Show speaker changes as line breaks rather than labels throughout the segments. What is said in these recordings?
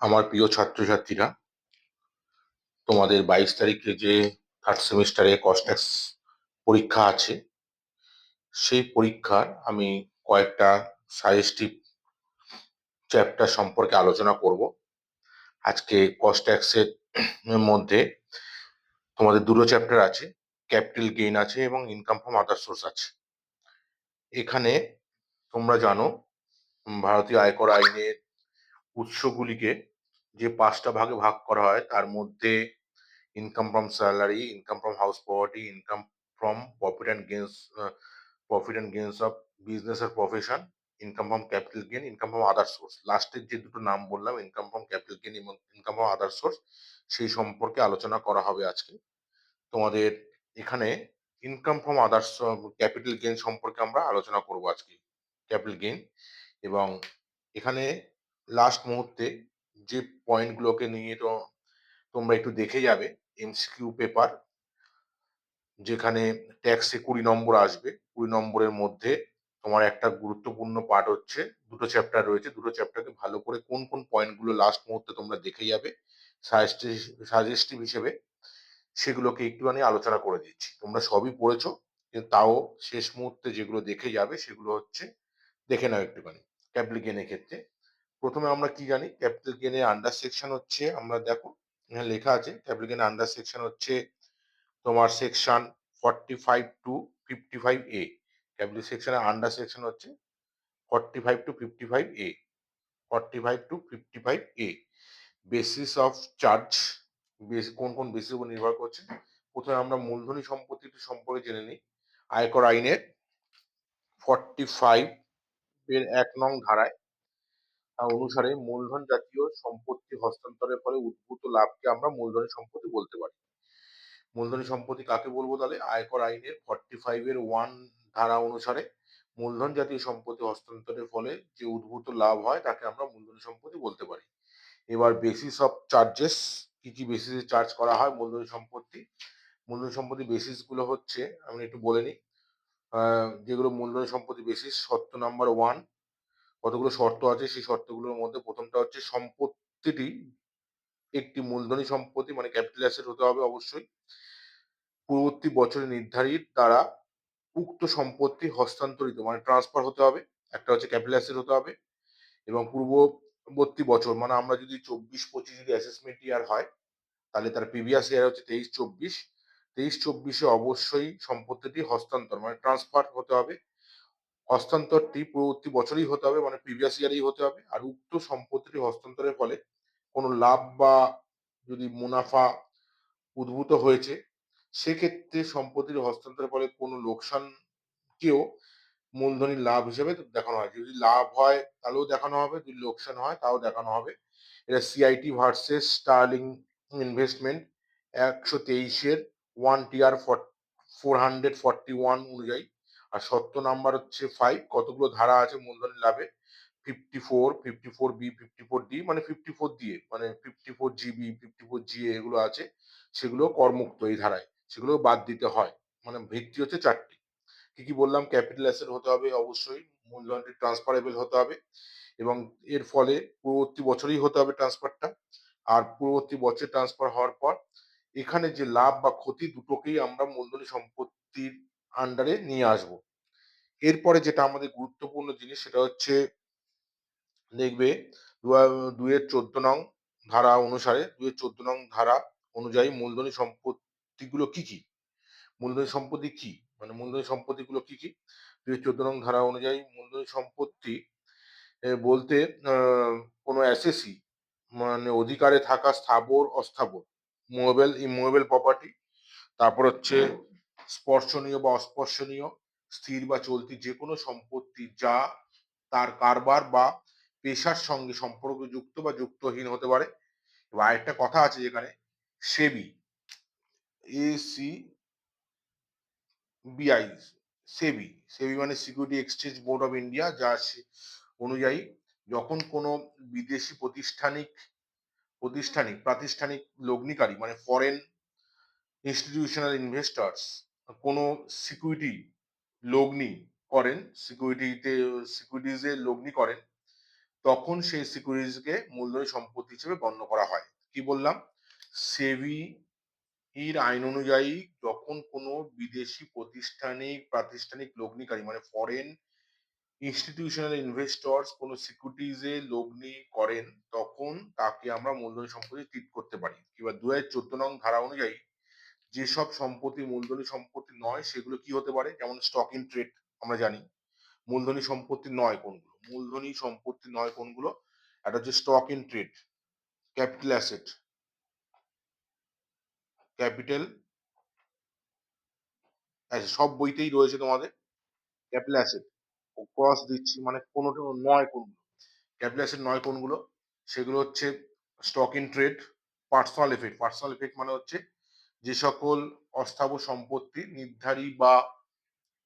আমার প্রিয় ছাত্রছাত্রীরা, তোমাদের 22 তারিখে যে থার্ড সেমিস্টারে কস্ট্যাক্স পরীক্ষা আছে, সেই পরীক্ষার আমি কয়েকটা সাজেস্টিভ চ্যাপ্টার সম্পর্কে আলোচনা করব। আজকে কস্ট্যাক্সের মধ্যে তোমাদের দুটো চ্যাপ্টার আছে, ক্যাপিটাল গেইন আছে এবং ইনকাম ফ্রম আদার সোর্স আছে। এখানে তোমরা জানো, ভারতীয় আয়কর আইনের উৎসগুলিকে যে 5টা ভাগে ভাগ করা হয়, তার মধ্যে income from salary, income from house property, income from profit and gains of business আর profession, income from capital gain, income from other source. লাস্টের যে দুটো নাম বললাম, ইনকাম ফ্রম ক্যাপিটাল গেইন এবং ইনকাম ফ্রম আদার সোর্স, সেই সম্পর্কে আলোচনা করা হবে আজকে। তোমাদের এখানে income from other capital gain সম্পর্কে আমরা আলোচনা করব আজকে, ক্যাপিটাল গেইন। এবং এখানে লাস্ট মুহূর্তে যে পয়েন্টগুলোকে নিয়ে তো তোমরা একটু দেখে যাবে, এমসিকিউ পেপার, যেখানে ট্যাক্সে 20 নম্বর আসবে। 20 নম্বরের মধ্যে তোমার একটা গুরুত্বপূর্ণ পার্ট হচ্ছে, দুটো চ্যাপ্টার রয়েছে, দুটো চ্যাপ্টারকে ভালো করে কোন কোন পয়েন্টগুলো লাস্ট মুহূর্তে তোমরা দেখে যাবে সাজেস্টিভ হিসেবে, সেগুলোকে একটুখানি আলোচনা করে দিচ্ছি। তোমরা সবই পড়েছো, কিন্তু তাও শেষ মুহূর্তে যেগুলো দেখে যাবে সেগুলো হচ্ছে দেখে নাও একটুখানি। ক্যাপিটাল গেইনের ক্ষেত্রে প্রথমে আমরা কি জানি, ক্যাপিটাল গেইনের আন্ডার সেকশন হচ্ছে, আমরা দেখো এখানে লেখা আছে, ক্যাপিটাল গেইনের আন্ডার সেকশন হচ্ছে তোমার সেকশন 45 to 55A। ক্যাপিটাল সেকশনের আন্ডার সেকশন হচ্ছে 45 to 55A। 45 to 55A basis of charge, কোন কোন বেসিস উপর নির্ভর করছে। প্রথমে আমরা মূলধনী সম্পত্তি সম্পর্কে জেনে নিই। আয়কর আইনের 45 এর 1 নং ধারায় অনুসারে মূলধন জাতীয় সম্পত্তি হস্তান্তরের ফলে উদ্ভূত লাভকে আমরা মূলধনী সম্পত্তি বলতে পারি। মূলধনী সম্পত্তি কাকে বলবো তাহলে? আয়কর আইনের 45 এর 1 ধারা অনুসারে মূলধন জাতীয় সম্পত্তি হস্তান্তরের ফলে যে উদ্ভূত লাভ হয় তাকে আমরা মূলধনী সম্পত্তি বলতে পারি। এবার বেসিস অফ চার্জেস, কি কি বেসিসে চার্জ করা হয় মূলধনী সম্পত্তি? মূলধনী সম্পত্তি বেসিস গুলো হচ্ছে, আমি একটু বলে নিই। যেগুলো মূলধনী সম্পত্তি বেসিস, শর্ত নাম্বার 1, কতগুলো শর্ত আছে, সেই শর্তগুলোর মধ্যে প্রথমটা হচ্ছে সম্পত্তিটি একটি মূলধনী সম্পত্তি মানে ক্যাপিটাল অ্যাসেট হতে হবে অবশ্যই। পূর্ববর্তী বছরে নির্ধারিত দ্বারা উক্ত সম্পত্তি হস্তান্তরিত মানে ট্রান্সফার হতে হবে, একটা হচ্ছে ক্যাপিটাল অ্যাসেট হতে হবে। এবং পূর্ববর্তী বছর মানে আমরা যদি 24-25 যদি অ্যাসেসমেন্ট ইয়ার হয়, তাহলে তার প্রিভিয়াস ইয়ার হচ্ছে 23-24। 23-24-এ অবশ্যই সম্পত্তিটি হস্তান্তর মানে ট্রান্সফার হতে হবে। হস্তান্তরটি পূর্ববর্তী বছরই হতে হবে মানে প্রিভিয়াস ইয়ারেই হতে হবে। আর উক্ত সম্পত্তিটি হস্তান্তরের ফলে কোনো লাভ বা যদি মুনাফা উদ্ভূত হয়েছে, সেক্ষেত্রে সম্পত্তির হস্তান্তরের ফলে কোনো লোকসানকেও মূলধনী লাভ হিসেবে দেখানো হয়। যদি লাভ হয় তাহলেও দেখানো হবে, যদি লোকসান হয় তাও দেখানো হবে। এটা সিআইটি ভার্সেস স্টার্লিং ইনভেস্টমেন্ট 123-এর 1 TR 441 অনুযায়ী। আর শর্ত নাম্বার হচ্ছে 5, কতগুলো ধারা আছে মূলধনী লাভে? 54, 54B, 54D মানে 54 দিয়ে মানে 54GB, 54GA এগুলো আছে, সেগুলো করমুক্ত এই ধারায়, সেগুলো বাদ দিতে হয়। মানে ভিত্তি হচ্ছে 4টি। কি কি বললাম? ক্যাপিটাল অ্যাসেট হতে হবে অবশ্যই, মূলধনটি ট্রান্সফারেবল হতে হবে এবং এর ফলে পূর্ববর্তী বছরেই হতে হবে ট্রান্সফারটা। আর পূর্ববর্তী বছর ট্রান্সফার হওয়ার পর এখানে যে লাভ বা ক্ষতি, দুটোকেই আমরা মূলধনী সম্পত্তির আন্ডারে নিয়ে আসব। এরপরে যেটা আমাদের গুরুত্বপূর্ণ জিনিস, সেটা হচ্ছে দেখবে 2-এর 14 নং ধারা অনুসারে, 2-এর 14 নং ধারা অনুযায়ী মূলধনী সম্পত্তিগুলো কি কি? মূলধনী সম্পত্তি কি মানে মূলধনী সম্পত্তিগুলো কি কি? 2-এর 14 নং ধারা অনুযায়ী মূলধনী সম্পত্তি বলতে কোনো অ্যাসেসি মানে অধিকারে থাকা স্থাবর অস্থাবর, মুভেবল ইমুভেবল প্রপার্টি, তারপর হচ্ছে স্পর্শনীয় বা অস্পর্শনীয়, স্থির বা চলতি যে কোনো সম্পত্তি যা তার কারবার বা পেশার সঙ্গে সম্পর্কযুক্ত বা যুক্তহীন হতে পারে। এবার আরেকটা কথা আছে যেখানে, সেবি, ACBI, সেবি, সেবি মানে security exchange board of India, যা অনুযায়ী যখন কোনো বিদেশি প্রাতিষ্ঠানিক লগ্নিকারী মানে ফরেন ইনস্টিটিউশনাল ইনভেস্টর্স কোনো সিকিউরিটি লগ্নি করেন, সিকিউরিটিজে লগ্নি করেন, তখন সেই সিকিউরিটিজকে মূলধনী সম্পত্তি হিসেবে গণ্য করা হয়। কি বললাম? সেবি এর আইন অনুযায়ী যখন কোনো বিদেশি প্রাতিষ্ঠানিক লগ্নিকারী মানে ফরেন ইনস্টিটিউশনাল ইনভেস্টরস কোনো সিকিউরিটিজে লগ্নি করেন, তখন তাকে আমরা মূলধনী সম্পত্তি ট্রিট করতে পারি। এবার ২০১৪ নং ধারা অনুযায়ী যেসব সম্পত্তি মূলধনী সম্পত্তি নয় সেগুলো কি হতে পারে? যেমন স্টক ইন ট্রেড আমরা জানি। মূলধনী সম্পত্তি নয় কোনগুলো? মূলধনী সম্পত্তি নয় কোনগুলো? একটা হচ্ছে stock in trade, capital asset, capital asset সব বইতেই রয়েছে তোমাদের ক্যাপিটাল অ্যাসেট। ক্রস দিচ্ছি মানে কোনটা নয় কোনগুলো? ক্যাপিটাল অ্যাসেট নয় কোনগুলো? সেগুলো হচ্ছে stock in trade, personal effect. Personal effect মানে হচ্ছে যে সকল অস্থাবর সম্পত্তি নির্ধারী বা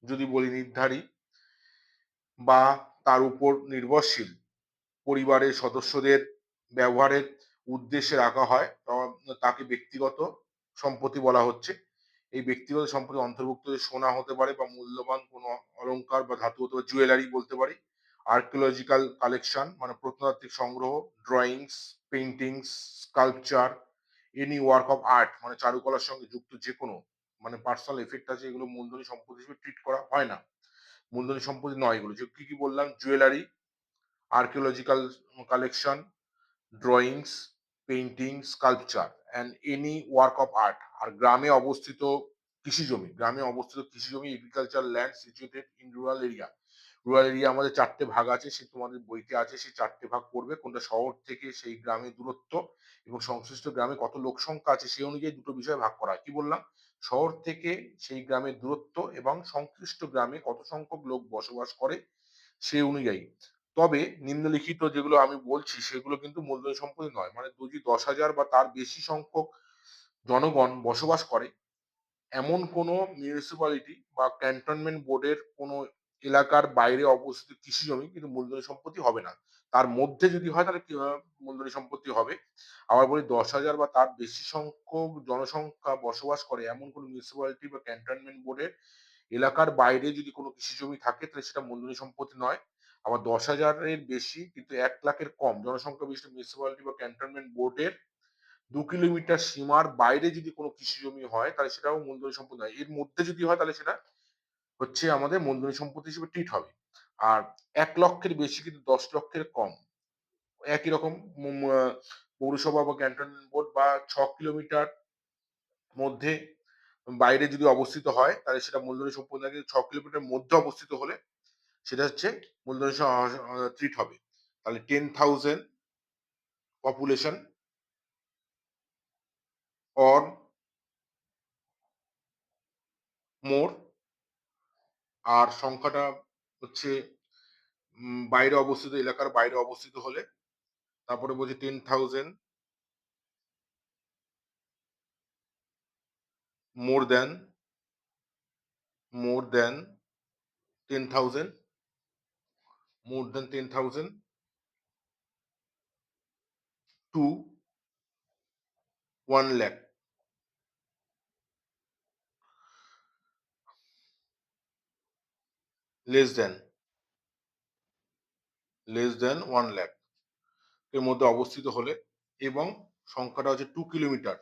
যদি বলি নির্ধারী বা তার উপর নির্ভরশীল পরিবারের সদস্যদের ব্যবহারের উদ্দেশ্যে রাখা হয় তাকে ব্যক্তিগত সম্পত্তি বলা হচ্ছে। এই ব্যক্তিগত সম্পত্তির অন্তর্ভুক্ত সোনা হতে পারে বা মূল্যবান কোনো অলংকার বা ধাতু হতে পারে, জুয়েলারি বলতে পারি। আর্কিওলজিক্যাল কালেকশন মানে প্রত্নতাত্ত্বিক সংগ্রহ, drawings, paintings, sculpture, any work of art মানে চারুকলার সঙ্গে যুক্ত যেকোনো মানে পার্সোনাল এফেক্ট আছে এগুলো মূলধনী সম্পত্তি হিসেবে ট্রিট করা হয় না। মূলধনী সম্পত্তি নয় এগুলো। যে কি বললাম? Jewellery, archaeological collection, drawings, painting, sculpture and any work of art. আর গ্রামে অবস্থিত কৃষি জমি, গ্রামে অবস্থিত কৃষি জমি agriculture land situated in rural area. Rural area আমাদের ৪ টে ভাগ আছে, সে তোমাদের বইতে আছে সেই ৪ টে ভাগ পড়বে। কোনটা শহর থেকে সেই গ্রামের দূরত্ব এবং সংশ্লিষ্ট গ্রামে কত লোক সংখ্যা আছে সেই অনুযায়ী দুটো বিষয়ে ভাগ করা হয়। কি বললাম? শহর থেকে সেই গ্রামের দূরত্ব এবং সংশ্লিষ্ট গ্রামে কত সংখ্যক লোক বসবাস করে সে অনুযায়ী। তবে নিম্নলিখিত যেগুলো আমি বলছি সেগুলো কিন্তু মূলধনী সম্পত্তি নয়। মানে যদি ১০,০০০ বা তার বেশি সংখ্যক জনগণ বসবাস করে এমন কোনো মিউনিসিপ্যালিটি বা ক্যান্টনমেন্ট বোর্ডের কোনো এলাকার বাইরে অবস্থিত কৃষি জমি কিন্তু মূলধনী সম্পত্তি হবে না। তার মধ্যে যদি হয় তাহলে মূলধনী সম্পত্তি হবে। আবার বলি ১০,০০০ বা তার বেশি সংখ্যক জনসংখ্যা বসবাস করে এমন কোনো মিউনিসিপ্যালিটি বা ক্যান্টনমেন্ট বোর্ডের এলাকার বাইরে যদি কোনো কৃষি জমি থাকে তাহলে সেটা মূলধনী সম্পত্তি নয়। আবার ১০,০০০ এর বেশি কিন্তু ১,০০,০০০ এর কম জনসংখ্যা বিশিষ্ট মিউনিসিপ্যালিটি বা ক্যান্টনমেন্ট বোর্ডের ২ কিলোমিটার সীমার বাইরে যদি কোনো কৃষি জমি হয় তাহলে সেটাও মূলধনী সম্পত্তি নয়। এর মধ্যে যদি হয় তাহলে সেটা হচ্ছে আমাদের মূলধনী সম্পত্তি হিসেবে ট্রিট হবে। আর ১,০০,০০০ এর বেশি কিন্তু ১০,০০,০০০ এর কম। একই রকম মুম আ পৌরসভা বা ক্যান্টনমেন্ট বোর্ড বা ৬ কিলোমিটার মধ্যে বাইরে যদি অবস্থিত হয় তাহলে সেটা মূলধনী সম্পত্তি নয়। কিন্তু ৬ কিলোমিটার মধ্যে অবস্থিত হলে সেটা হচ্ছে মূলধনী ট্রিট হবে। তাহলে 10,000 পপুলেশন অর মোর আর সংখ্যাটা হচ্ছে বাইরে অবস্থিত এলাকার বাইরে অবস্থিত হলে তারপরে বলছি 10,000 more than more than 10,000 more than 10,000 to 1 lakh less than 1 lakh এর মধ্যে অবস্থিত হলে এবং সংখ্যাটা হচ্ছে 2 কিলোমিটার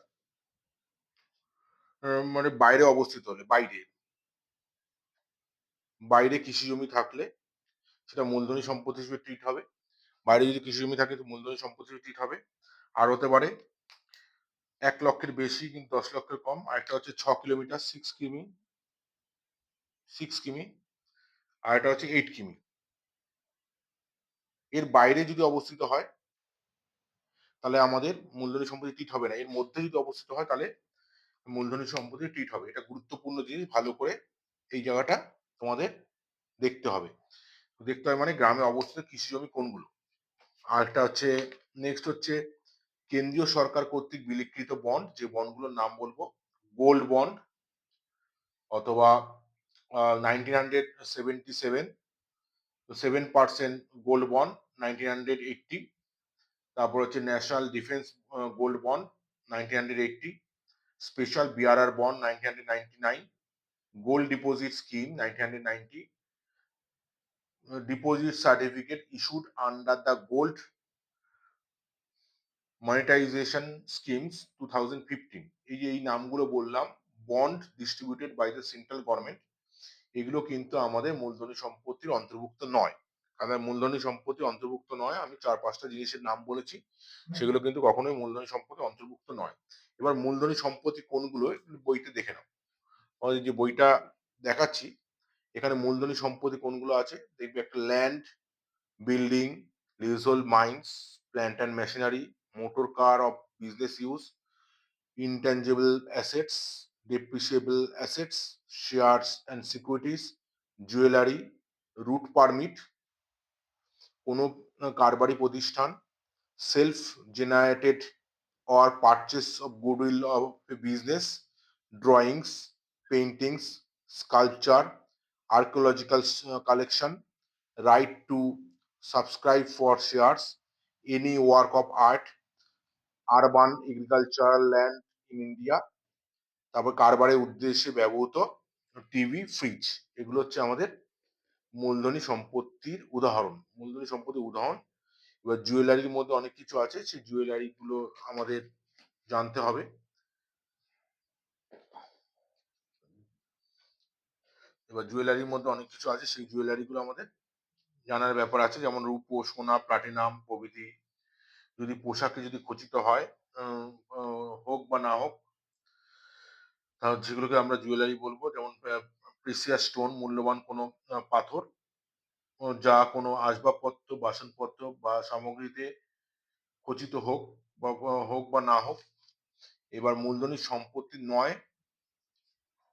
মানে বাইরে অবস্থিত হলে বাইরে কৃষি জমি থাকলে সেটা মূলধনী সম্পত্তি হিসেবে ট্রিট হবে। বাইরে যদি কৃষি জমি থাকে তো মূলধনী সম্পত্তি হিসেবে ট্রিট হবে। আর হতে পারে ১,০০,০০০ এর বেশি কিন্তু ১০,০০,০০০ এর কম। আরেকটা হচ্ছে ৬ কিলোমিটার 6 কিমি। আরেকটা হচ্ছে ৮ কিমি। এর বাইরে যদি অবস্থিত হয় তাহলে আমাদের মূলধনী সম্পত্তি ট্রিট হবে না। এর মধ্যে যদি অবস্থিত হয় তাহলে মূলধনী সম্পত্তি ট্রিট হবে। এটা গুরুত্বপূর্ণ জিনিস ভালো করে এই জায়গাটা তোমাদের দেখতে হবে। দেখতে হবে মানে গ্রামে অবস্থিত কৃষি জমি কোনগুলো। আরেকটা হচ্ছে নেক্সট হচ্ছে কেন্দ্রীয় সরকার কর্তৃক বিলিকৃত বন্ড যে বন্ডগুলোর নাম বলবো গোল্ড বন্ড অথবা 1977 7% গোল্ড বন্ড 1980 তারপর হচ্ছে national defence gold bond 1980 special BRR bond 1999 gold deposit scheme 1990 deposit certificate issued under the gold monetization schemes 2015। এই যে এই নামগুলো বললাম, bond distributed by the central government, এগুলো কিন্তু আমাদের মূলধনী সম্পত্তির অন্তর্ভুক্ত নয়। কারণ মূলধনী সম্পত্তি অন্তর্ভুক্ত নয়, আমি 4-5টা জিনিসের নাম বলেছি, সেগুলো কিন্তু কখনোই মূলধনী সম্পত্তি অন্তর্ভুক্ত নয়। এবার মূলধনী সম্পত্তি কোনগুলো বইতে দেখে নাও। আমাদের যে বইটা দেখাচ্ছি, এখানে মূলধনী সম্পত্তি কোনগুলো আছে দেখবে, একটা land, building, leasehold mines, plant and machinery, motor car of business use, intangible assets, depreciable assets, shares and securities, jewelry, route permit, কোনো কারবারি প্রতিষ্ঠান, self generated or purchase of goodwill of a business, drawings, paintings, sculpture, archaeological collection, right to subscribe for shares, any work of art, urban agricultural land in India, তারপর কারবারের উদ্দেশ্যে ব্যবহৃত TV, fridge, এগুলো হচ্ছে আমাদের মূলধনী সম্পত্তির উদাহরণ। মূলধনী সম্পত্তির উদাহরণ। এবার জুয়েলারির মধ্যে অনেক কিছু আছে, সেই জুয়েলারি গুলো আমাদের জানতে হবে। এবার জুয়েলারির মধ্যে অনেক কিছু আছে, সেই জুয়েলারি গুলো আমাদের জানার ব্যাপার আছে, যেমন রূপো, সোনা, প্লাটিনাম প্রভৃতি। যদি পোশাকে যদি খচিত হয়, হোক বা না হোক, তাহলে যেগুলোকে আমরা জুয়েলারি বলবো। যেমন প্রিসিয়াস স্টোন, মূল্যবান কোনো পাথর, যা কোনো আসবাবপত্র, বাসনপত্র বা সামগ্রীতে খচিত হোক বা না হোক। এবার মূলধনী সম্পত্তি নয়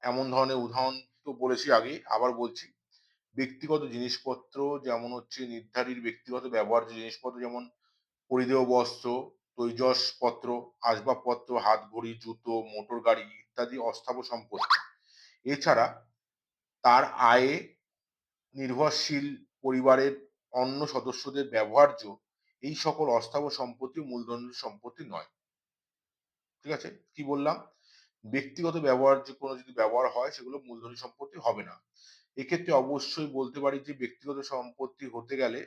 এমন ধরনের উদাহরণ তো বলেছি আগেই, আবার বলছি। ব্যক্তিগত জিনিসপত্র, যেমন হচ্ছে নির্ধারিত ব্যক্তিগত ব্যবহার্য জিনিসপত্র, যেমন পরিধেয় বস্ত্র, তৈজসপত্র, আসবাবপত্র, হাতঘড়ি, জুতো, মোটর গাড়ি ইত্যাদি অস্থাবর সম্পত্তি। এছাড়া তার আয়ে নির্ভরশীল পরিবারের অন্য সদস্যদের ব্যবহার্য এই সকল অস্থাবর সম্পত্তি মূলধনী সম্পত্তি নয়। ঠিক আছে? কি বললাম? ব্যক্তিগত ব্যবহার্য কোনো যদি ব্যবহার হয়, সেগুলো মূলধনী সম্পত্তি হবে না। এক্ষেত্রে অবশ্যই বলতে পারি যে ব্যক্তিগত সম্পত্তি হতে গেলে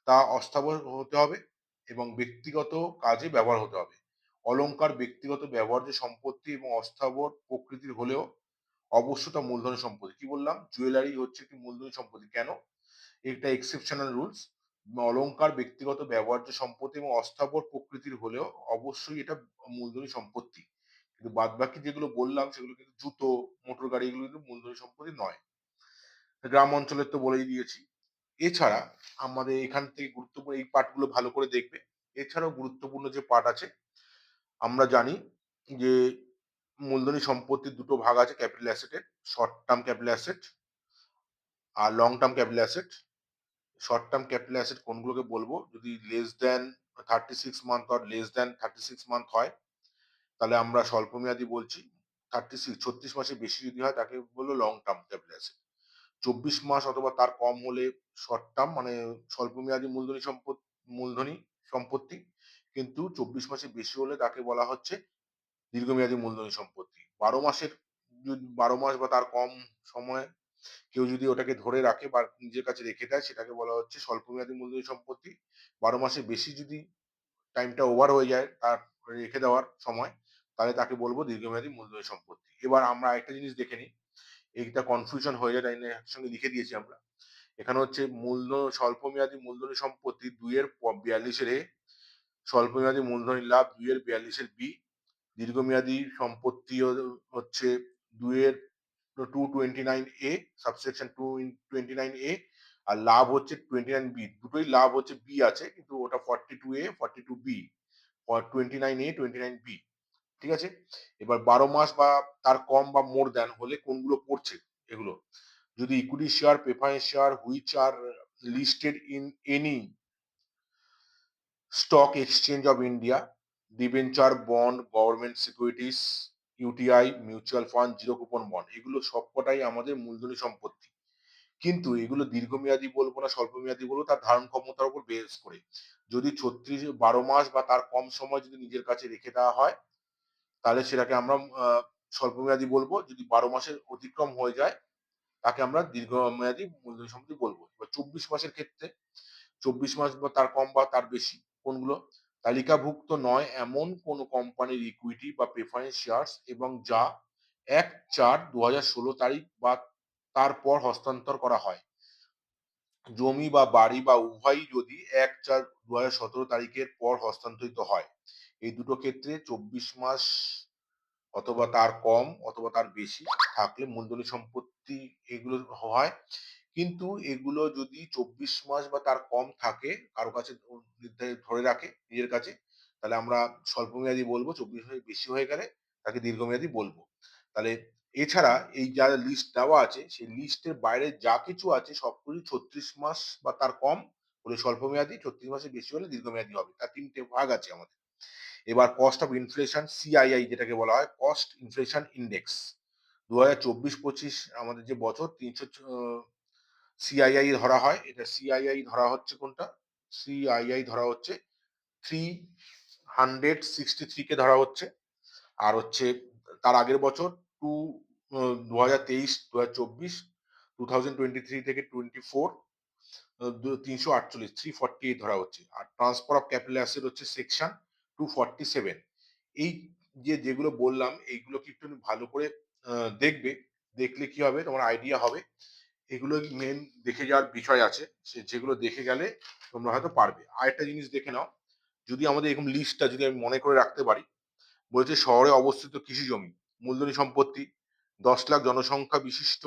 তা অস্থাবর হতে হবে এবং ব্যক্তিগত কাজে ব্যবহার হতে হবে। অলংকার ব্যক্তিগত ব্যবহার্য সম্পত্তি এবং অস্থাবর প্রকৃতির হলেও অবশ্য তা মূলধনী সম্পত্তি। কি বললাম? জুয়েলারি হচ্ছে একটি মূলধনী সম্পত্তি। কেন? এটা এক্সেপশনাল রুলস। অলংকার ব্যক্তিগত ব্যবহার্য সম্পত্তি এবং অস্থাবর প্রকৃতির হলেও অবশ্যই এটা মূলধনী সম্পত্তি। কিন্তু বাদবাকি যেগুলো বললাম, সেগুলো কিন্তু জুতো, মোটর গাড়ি, এগুলো কিন্তু মূলধনী সম্পত্তি নয়। গ্রাম অঞ্চলের তো বলেই দিয়েছি। এছাড়া আমাদের এখান থেকে গুরুত্বপূর্ণ এই পার্টগুলো ভালো করে দেখবে। এছাড়াও গুরুত্বপূর্ণ যে পার্ট আছে, আমরা জানি যে মূলধনী সম্পত্তির দুটো ভাগ আছে ক্যাপিটাল অ্যাসেটের, শর্ট টার্ম ক্যাপিটাল অ্যাসেট আর long term capital asset. Short term capital asset কোনগুলোকে বলবো? যদি less than 36 month or less than 36 month হয়, তাহলে আমরা স্বল্পমেয়াদী বলছি। 36 মাসের বেশি যদি হয়, তাকে বলবো লং টার্ম ক্যাপিটাল অ্যাসেট। 24 মাস অথবা তার কম হলে শর্ট টার্ম, মানে স্বল্পমেয়াদী মূলধনী সম্পত্তি। কিন্তু 24 মাসের বেশি হলে তাকে বলা হচ্ছে দীর্ঘমেয়াদী মূলধনী সম্পত্তি। 12 মাস বা তার কম সময় কেউ যদি ওটাকে ধরে রাখে বা নিজের কাছে রেখে দেয়, সেটাকে বলা হচ্ছে স্বল্পমেয়াদী মূলধনী সম্পত্তি। 12 মাসের বেশি যদি টাইমটা ওভার হয়ে যায় তার রেখে দেওয়ার সময়, তাহলে তাকে বলবো দীর্ঘমেয়াদী মূলধনী সম্পত্তি। এবার আমরা একটা জিনিস দেখে নিই, এইটা কনফিউশন হয়ে যায়, তাই না একসঙ্গে লিখে দিয়েছি আমরা। এখানে হচ্ছে স্বল্পমেয়াদী মূলধনী সম্পত্তি 2 এর 42 এর এ, স্বল্পমেয়াদী মূলধনী লাভ 2 এর 42 এর বি, দীর্ঘমেয়াদী সম্পত্তি হচ্ছে 2 এর 229 এ, সাবসেকশন 229 এ, আর লাভ হচ্ছে 29 বি। দুটোই লাভ হচ্ছে বি আছে, কিন্তু ওটা 42 এ, 42 বি, 29 এ, 29 বি। ঠিক আছে? এবার 12 মাস বা তার কম বা মোর দ্যান হলে কোনগুলো পড়ছে এগুলো? যদি equity share, preference share which are listed in any stock exchange of India, debenture, bond, government securities, UTI, mutual fund, zero coupon bond, এগুলো সবকটাই আমাদের মূলধনী সম্পত্তি। কিন্তু এগুলো দীর্ঘমেয়াদী বলবো না স্বল্পমেয়াদী বলবো, তার ধারণ ক্ষমতার উপর বেস করে। যদি 12 মাস বা তার কম সময় যদি নিজের কাছে রেখে দেওয়া হয়, তাহলে সেটাকে আমরা স্বল্পমেয়াদী বলবো। যদি 12 মাসের অতিক্রম হয়ে যায়, তাকে আমরা দীর্ঘমেয়াদী মূলধনী সম্পত্তি বলবো। এবার 24 মাসের ক্ষেত্রে 24 মাস বা তার কম বা তার বেশি কোনগুলো? তালিকাভুক্ত নয় এমন কোন কোম্পানির ইকুইটি বা প্রেফারেন্স শেয়ার্স এবং যা ১/৪/২০১৬ তারিখ বা তারপর হস্তান্তর করা হয়। জমি বা বাড়ি বা উভয়ই যদি ১/৪/২০১৭ তারিখের পর হস্তান্তরিত হয়। এই দুটো ক্ষেত্রে 24 মাস অথবা তার কম অথবা তার বেশি থাকলে মূলধনী সম্পত্তি এগুলো হয়। কিন্তু এগুলো যদি 24 মাস বা তার কম থাকে কারো কাছে নির্ধারিত ধরে রাখে নিজের কাছে, তাহলে আমরা স্বল্পমেয়াদী বলবো। 24 মাসের বেশি হয়ে গেলে তাকে দীর্ঘমেয়াদী বলবো। তাহলে এছাড়া এই যা লিস্ট দেওয়া আছে সেই লিস্টের বাইরে যা কিছু আছে সবগুলি 36 মাস বা তার কম হলে স্বল্পমেয়াদী, 36 মাসের বেশি হলে দীর্ঘমেয়াদী হবে। তার ৩ টে ভাগ আছে আমাদের। এবার কস্ট অফ ইনফ্লেশন সিআইআই যেটাকে বলা হয় কস্ট ইনফ্লেশন ইন্ডেক্স ২০২৪-২৫ আমাদের যে বছর ৩০০ সিআইআই ধরা হয়। এটা সিআইআই ধরা হচ্ছে কোনটা? সিআইআই ধরা হচ্ছে 363 কে ধরা হচ্ছে। আর হচ্ছে তার আগের বছর টু ২০২৩-২০২৪ 2023 থেকে 24 348 348 ধরা হচ্ছে। আর ট্রান্সফার অফ ক্যাপিটাল অ্যাসেট হচ্ছে সেকশন 247। এই যেগুলো বললাম এইগুলোকে একটু ভালো করে দেখবে। দেখলে কি হবে তোমার আইডিয়া হবে। এগুলো মেন দেখে যাওয়ার বিষয় আছে। যেগুলো দেখে গেলে তোমরা হয়তো পারবে। আরেকটা জিনিস দেখে নাও, যদি আমাদের এরকম লিস্টটা যদি আমি মনে করে রাখতে পারি, বলেছে শহরে অবস্থিত কৃষি জমি, মূলধনী সম্পত্তি ১০ লাখ জনসংখ্যা বিশিষ্ট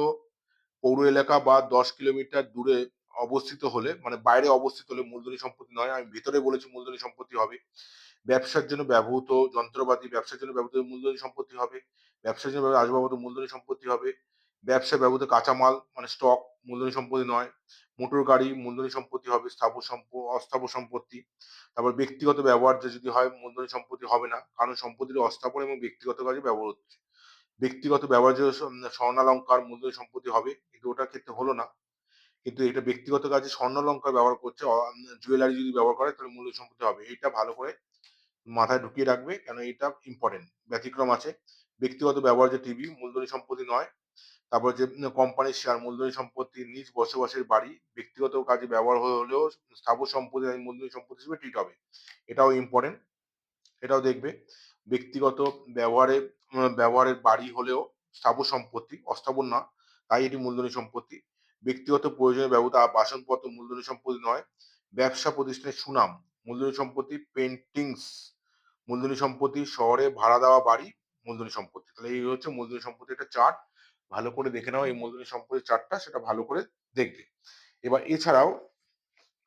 পৌর এলাকা বা ১০ কিলোমিটার দূরে অবস্থিত হলে, মানে বাইরে অবস্থিত হলে মূলধনী সম্পত্তি নয়, আমি ভেতরে বলেছি মূলধনী সম্পত্তি হবে। ব্যবসার জন্য ব্যবহৃত যন্ত্রপাতি, ব্যবসার জন্য ব্যবহৃত মূলধনী সম্পত্তি হবে। ব্যবসার জন্য ব্যবহৃত আসবাবপত্র মূলধনী সম্পত্তি হবে। ব্যবসায় ব্যবহৃত কাঁচামাল মানে স্টক মূলধনী সম্পত্তি নয়। মোটর গাড়ি মূলধনী সম্পত্তি হবে, অস্থাবর সম্পত্তি। তারপর ব্যক্তিগত ব্যবহার্য যদি হয় মূলধনী সম্পত্তি হবে না। কারণ সম্পত্তির অস্থাবর এবং ব্যক্তিগত কাজে ব্যবহার হচ্ছে। ব্যক্তিগত ব্যবহার্য স্বর্ণালংকার মূলধনী সম্পত্তি হবে। কিন্তু ওটার ক্ষেত্রে হলো না। কিন্তু এটা ব্যক্তিগত কাজে স্বর্ণালংকার ব্যবহার করছে, জুয়েলারি যদি ব্যবহার করে তাহলে মূলধনী সম্পত্তি হবে। এইটা ভালো করে মাথায় ঢুকিয়ে রাখবে, কেন এটা ইম্পর্টেন্ট। ব্যতিক্রম আছে। ব্যক্তিগত ব্যবহার্য টিভি মূলধনী সম্পত্তি নয়। তারপর যে কোম্পানির শেয়ার মূলধনী সম্পত্তি, নিজ বসবাসের বাড়ি ব্যক্তিগত কাজে ব্যবহার হলেও স্থাবর সম্পত্তি মূলধনী সম্পত্তি হিসেবে ট্রিট হবে। এটাও ইম্পর্টেন্ট, এটাও দেখবে। ব্যক্তিগত ব্যবহারের বাড়ি হলেও স্থাবর সম্পত্তি, অস্থাবর না, তাই এটি মূলধনী সম্পত্তি। ব্যক্তিগত প্রয়োজনে ব্যবহৃত বাসনপত্র মূলধনী সম্পত্তি নয়। ব্যবসা প্রতিষ্ঠানের সুনাম মূলধনী সম্পত্তি। পেন্টিংস মূলধনী সম্পত্তি। শহরে ভাড়া দেওয়া বাড়ি মূলধনী সম্পত্তি। তাহলে এই হচ্ছে মূলধনী সম্পত্তির একটা চার্ট। ভালো করে দেখে নাও এই মূলধনী সম্পত্তির চার্টটা, সেটা ভালো করে দেখবে। এবার এছাড়াও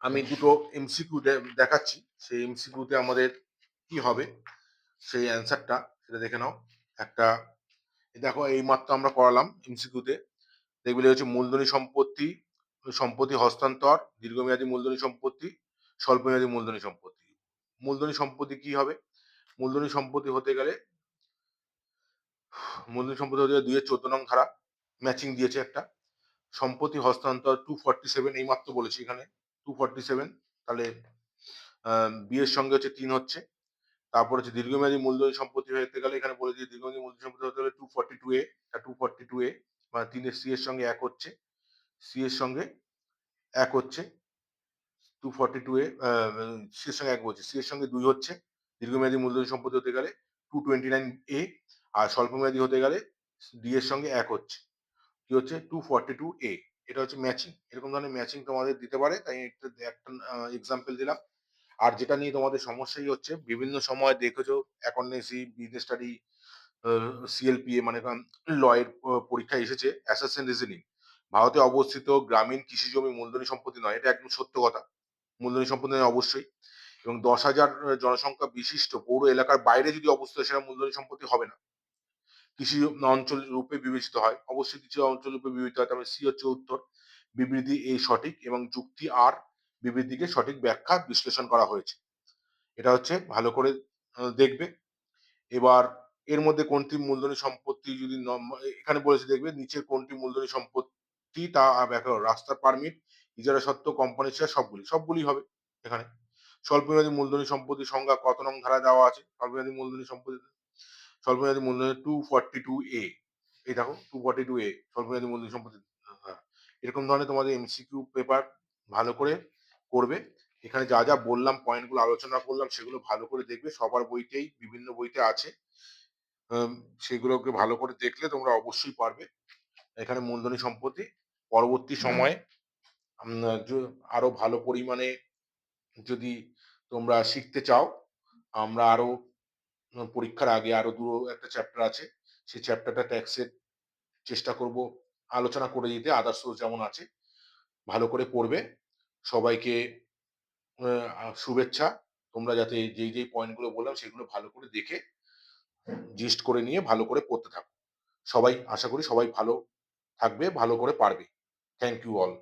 আমি দুটো এমসিকিউ দেখাচ্ছি। সেই এমসিকিউতে আমাদের কি হবে সেই অ্যান্সারটা সেটা দেখে নাও। একটা দেখো এইমাত্র আমরা করালাম এমসিকিউতে। দেখবে হচ্ছে মূলধনী সম্পত্তি, সম্পত্তি হস্তান্তর, দীর্ঘমেয়াদী মূলধনী সম্পত্তি, স্বল্পমেয়াদী মূলধনী সম্পত্তি। মূলধনী সম্পত্তি কি হবে? মূলধনী সম্পত্তি হতে গেলে মূলধনী সম্পত্তি হতে গেলে ২-১৪ নং ধারা ম্যাচিং দিয়েছে একটা। সম্পত্তি হস্তান্তর 247 এইমাত্র বলেছি এখানে 247। তাহলে বি এর সঙ্গে হচ্ছে ৩ হচ্ছে। তারপর হচ্ছে দীর্ঘমেয়াদী মূলধনী সম্পত্তি হতে গেলে এখানে বলে দিই দীর্ঘমেয়াদী মূলধনী সম্পত্তি হতে গেলে 242 এ, 242 এ মানে ৩ এর সি এর সঙ্গে ১ হচ্ছে। সি এর সঙ্গে ১ হচ্ছে। 242 এ সি এর সঙ্গে ১ বলছি। সি এর সঙ্গে ২ হচ্ছে। দীর্ঘমেয়াদী মূলধনী সম্পত্তি হতে গেলে 229 এ, আর স্বল্পমেয়াদী হতে গেলে ডি এর সঙ্গে ১ হচ্ছে। কি হচ্ছে 242 এ। এটা হচ্ছে ম্যাচিং। এরকম ধরনের ম্যাচিং তোমাদের দিতে পারে, তাই একটা একটা এক্সাম্পল দিলাম। আর যেটা নিয়ে তোমাদের সমস্যাই হচ্ছে, বিভিন্ন সময় দেখেছো অ্যাকাউন্টেন্সি, বিজনেস স্টাডি, সিএলপিএ মানে ল এর পরীক্ষায় এসেছে অ্যাসাসিন রিজনিং। ভারতে অবস্থিত গ্রামীণ কৃষি জমি মূলধনী সম্পত্তি নয়। এটা একদম সত্য কথা। মূলধনী সম্পত্তি নয় অবশ্যই। এবং ১০,০০০ জনসংখ্যা বিশিষ্ট পৌর এলাকার বাইরে যদি অবস্থিত হয় সেটা মূলধনী সম্পত্তি হবে না। কৃষি অঞ্চল রূপে বিবেচিত হয়। অবশ্যই কৃষি অঞ্চল রূপে বিবেচিত হয়। তারপরে সি হচ্ছে উত্তর। বিবৃতি এ সঠিক এবং যুক্তি আর বিবৃতিকে সঠিক ব্যাখ্যা বিশ্লেষণ করা হয়েছে। এটা হচ্ছে ভালো করে দেখবে। এবার এর মধ্যে কোনটি মূলধনী সম্পত্তি যদি এখানে বলেছে দেখবে নিচের কোনটি মূলধনী সম্পত্তি তা ব্যাখ্যা করো। রাস্তার পারমিট, ইজারা সত্ত্ব, কোম্পানির শেয়ার সবগুলি হবে এখানে। স্বল্পমেয়াদী মূলধনী সম্পত্তির সংজ্ঞা কত নং ধারায় দেওয়া আছে? স্বল্পমেয়াদী মূলধনী 242 এ। এই দেখো 242 এ স্বল্পমেয়াদী মূলধনী সম্পত্তি এরকম ধরনের তোমাদের এমসিকিউ পেপার ভালো করে করবে। এখানে যা, যা বললাম পয়েন্টগুলো আলোচনা করলাম সেগুলো ভালো করে দেখবে। সবার বইতেই বিভিন্ন বইতে আছে। আম সেগুলোকে ভালো করে দেখলে তোমরা অবশ্যই পারবে। এখানে মূলধনী সম্পত্তি পরবর্তী সময়ে আম য আরো ভালো পরিমাণে যদি তোমরা শিখতে চাও, আমরা আরো পরীক্ষার আগে আরো একটা চ্যাপ্টার আছে। সেই চ্যাপ্টারটা ট্যাক্সের চেষ্টা করব আলোচনা করে দিতে। আদার্স সোর্স যেমন আছে, ভালো করে পড়বে। সবাইকে শুভেচ্ছা। তোমরা যাতে যেই পয়েন্টগুলো বললাম সেগুলো ভালো করে দেখে জিস্ট করে নিয়ে ভালো করে পড়তে থাকো। সবাই আশা করি সবাই ভালো থাকবে, ভালো করে পারবে। Thank you all.